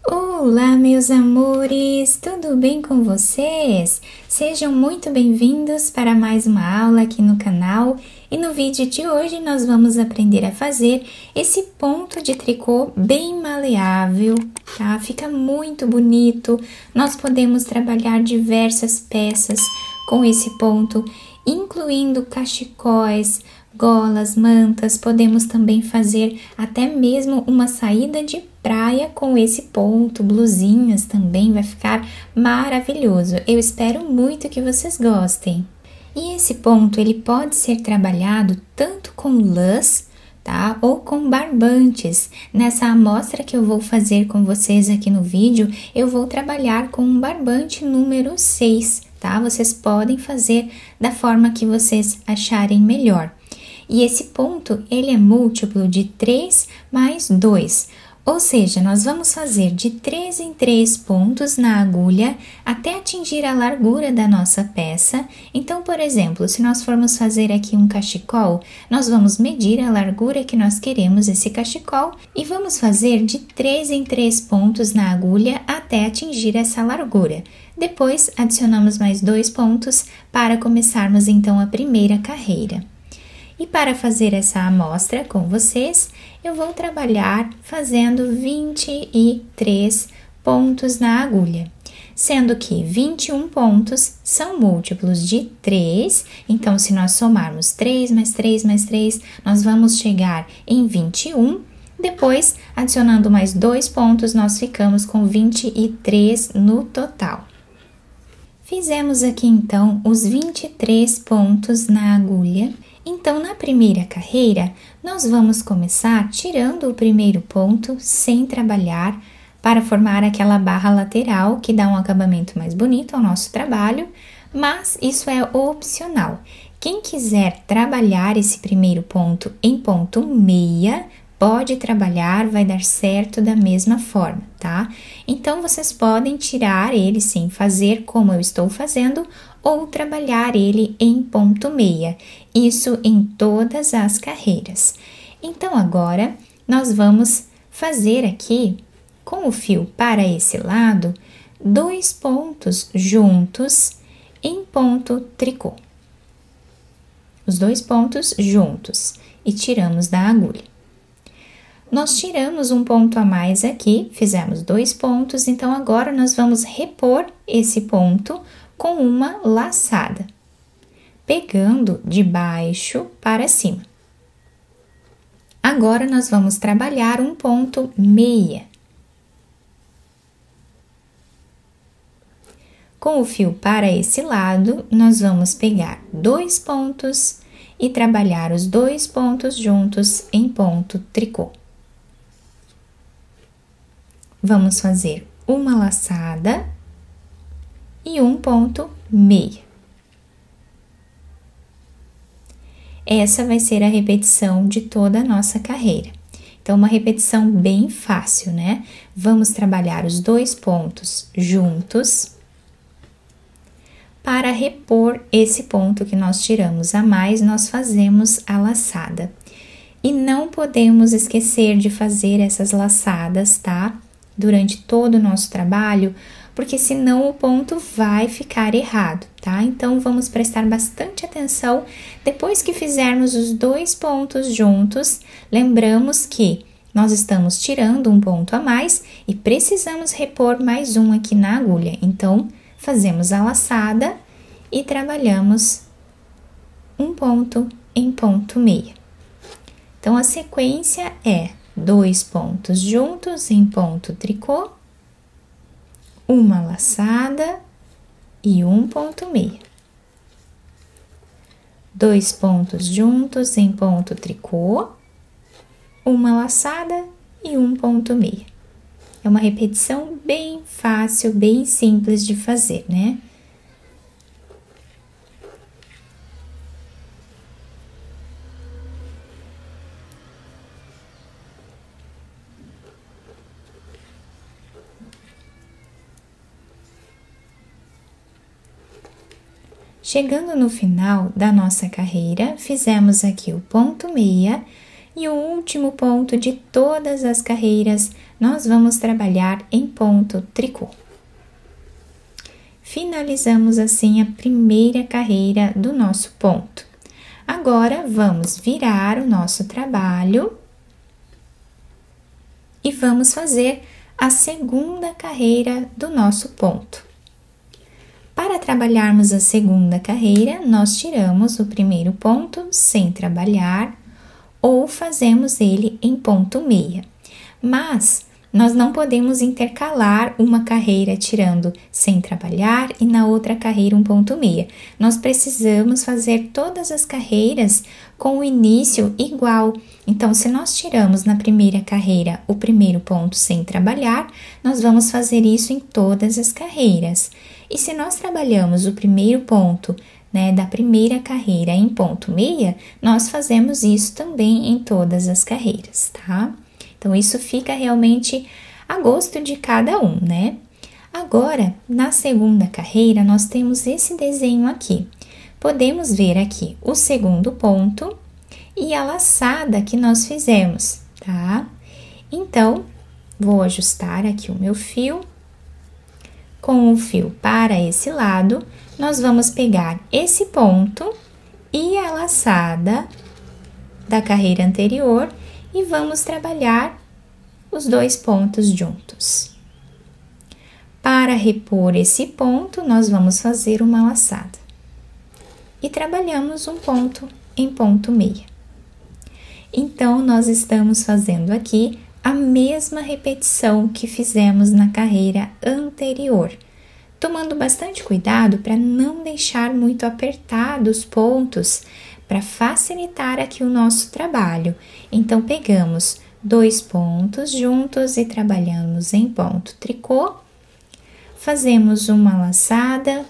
Olá, meus amores, tudo bem com vocês? Sejam muito bem-vindos para mais uma aula aqui no canal e no vídeo de hoje nós vamos aprender a fazer esse ponto de tricô bem maleável, tá? Fica muito bonito, nós podemos trabalhar diversas peças com esse ponto, incluindo cachecóis, golas, mantas, podemos também fazer até mesmo uma saída de praia com esse ponto, blusinhas também, vai ficar maravilhoso. Eu espero muito que vocês gostem. E esse ponto, ele pode ser trabalhado tanto com lãs, tá? Ou com barbantes. Nessa amostra que eu vou fazer com vocês aqui no vídeo, eu vou trabalhar com um barbante número 6, tá? Vocês podem fazer da forma que vocês acharem melhor. E esse ponto, ele é múltiplo de 3 mais 2, ou seja, nós vamos fazer de 3 em 3 pontos na agulha até atingir a largura da nossa peça. Então, por exemplo, se nós formos fazer aqui um cachecol, nós vamos medir a largura que nós queremos esse cachecol e vamos fazer de 3 em 3 pontos na agulha até atingir essa largura. Depois, adicionamos mais 2 pontos para começarmos então a primeira carreira. E para fazer essa amostra com vocês, eu vou trabalhar fazendo 23 pontos na agulha, sendo que 21 pontos são múltiplos de 3, então se nós somarmos 3 mais 3 mais 3, nós vamos chegar em 21, depois adicionando mais 2 pontos, nós ficamos com 23 no total. Fizemos aqui então os 23 pontos na agulha. Então, na primeira carreira, nós vamos começar tirando o primeiro ponto sem trabalhar para formar aquela barra lateral que dá um acabamento mais bonito ao nosso trabalho, mas isso é opcional. Quem quiser trabalhar esse primeiro ponto em ponto meia, pode trabalhar, vai dar certo da mesma forma, tá? Então, vocês podem tirar ele sem fazer como eu estou fazendo ou trabalhar ele em ponto meia, isso em todas as carreiras. Então, agora, nós vamos fazer aqui, com o fio para esse lado, 2 pontos juntos em ponto tricô. Os 2 pontos juntos e tiramos da agulha. Nós tiramos um ponto a mais aqui, fizemos 2 pontos, então agora nós vamos repor esse ponto com uma laçada, pegando de baixo para cima. Agora, nós vamos trabalhar um ponto meia. Com o fio para esse lado, nós vamos pegar 2 pontos e trabalhar os 2 pontos juntos em ponto tricô. Vamos fazer uma laçada e um ponto meia. Essa vai ser a repetição de toda a nossa carreira. Então, uma repetição bem fácil, né? Vamos trabalhar os 2 pontos juntos para repor esse ponto que nós tiramos a mais, nós fazemos a laçada. E não podemos esquecer de fazer essas laçadas, tá? Durante todo o nosso trabalho, porque senão o ponto vai ficar errado, tá? Então, vamos prestar bastante atenção. Depois que fizermos os 2 pontos juntos, lembramos que nós estamos tirando um ponto a mais e precisamos repor mais um aqui na agulha. Então, fazemos a laçada e trabalhamos um ponto em ponto meia. Então, a sequência é 2 pontos juntos em ponto tricô, uma laçada e um ponto meia. 2 pontos juntos em ponto tricô, uma laçada e um ponto meia. É uma repetição bem fácil, bem simples de fazer, né? Chegando no final da nossa carreira, fizemos aqui o ponto meia e o último ponto de todas as carreiras nós vamos trabalhar em ponto tricô. Finalizamos assim a primeira carreira do nosso ponto. Agora, vamos virar o nosso trabalho e vamos fazer a segunda carreira do nosso ponto. Para trabalharmos a segunda carreira, nós tiramos o primeiro ponto sem trabalhar ou fazemos ele em ponto meia. Mas nós não podemos intercalar uma carreira tirando sem trabalhar e na outra carreira um ponto meia. Nós precisamos fazer todas as carreiras com o início igual. Então, se nós tiramos na primeira carreira o primeiro ponto sem trabalhar, nós vamos fazer isso em todas as carreiras. E se nós trabalhamos o primeiro ponto, né, da primeira carreira em ponto meia, nós fazemos isso também em todas as carreiras, tá? Então, isso fica realmente a gosto de cada um, né? Agora, na segunda carreira, nós temos esse desenho aqui. Podemos ver aqui o segundo ponto e a laçada que nós fizemos, tá? Então, vou ajustar aqui o meu fio. Com o fio para esse lado, nós vamos pegar esse ponto e a laçada da carreira anterior e vamos trabalhar os dois pontos juntos. Para repor esse ponto, nós vamos fazer uma laçada. E trabalhamos um ponto em ponto meia. Então, nós estamos fazendo aqui a mesma repetição que fizemos na carreira anterior, tomando bastante cuidado para não deixar muito apertados os pontos, para facilitar aqui o nosso trabalho. Então, pegamos dois pontos juntos e trabalhamos em ponto tricô, fazemos uma laçada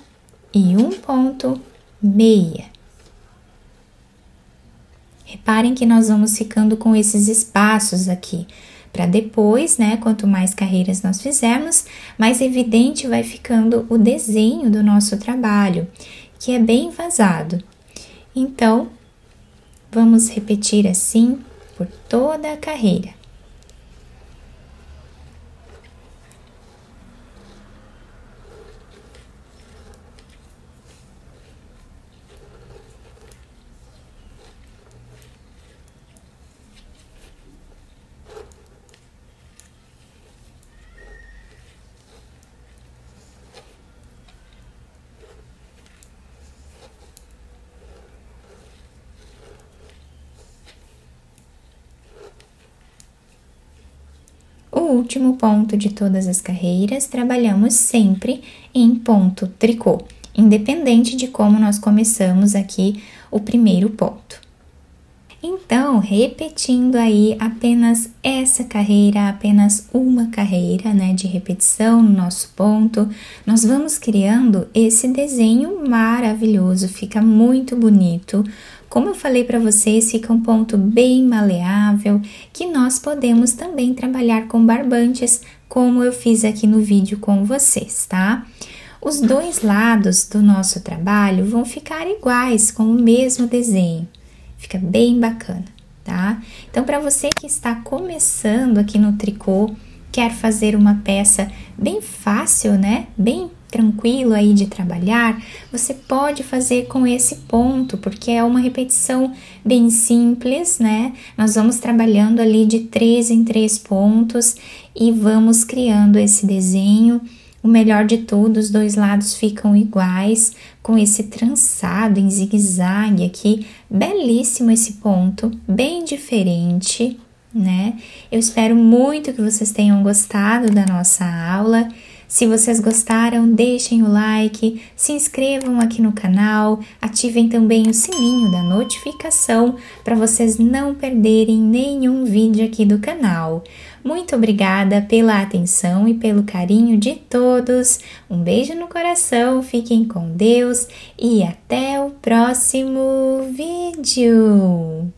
e um ponto meia. Reparem que nós vamos ficando com esses espaços aqui, para depois, né, quanto mais carreiras nós fizermos, mais evidente vai ficando o desenho do nosso trabalho, que é bem vazado. Então, vamos repetir assim por toda a carreira. O último ponto de todas as carreiras, trabalhamos sempre em ponto tricô, independente de como nós começamos aqui o primeiro ponto. Então, repetindo aí apenas essa carreira, apenas uma carreira, né, de repetição no nosso ponto, nós vamos criando esse desenho maravilhoso, fica muito bonito. Como eu falei para vocês, fica um ponto bem maleável, que nós podemos também trabalhar com barbantes, como eu fiz aqui no vídeo com vocês, tá? Os dois lados do nosso trabalho vão ficar iguais, com o mesmo desenho. Fica bem bacana, tá? Então, para você que está começando aqui no tricô, quer fazer uma peça bem fácil, né? Bem tranquilo aí de trabalhar, você pode fazer com esse ponto, porque é uma repetição bem simples, né? Nós vamos trabalhando ali de 3 em 3 pontos e vamos criando esse desenho. O melhor de tudo, os dois lados ficam iguais, com esse trançado em zigue-zague aqui, belíssimo esse ponto, bem diferente, né? Eu espero muito que vocês tenham gostado da nossa aula. Se vocês gostaram, deixem o like, se inscrevam aqui no canal, ativem também o sininho da notificação para vocês não perderem nenhum vídeo aqui do canal. Muito obrigada pela atenção e pelo carinho de todos. Um beijo no coração, fiquem com Deus e até o próximo vídeo!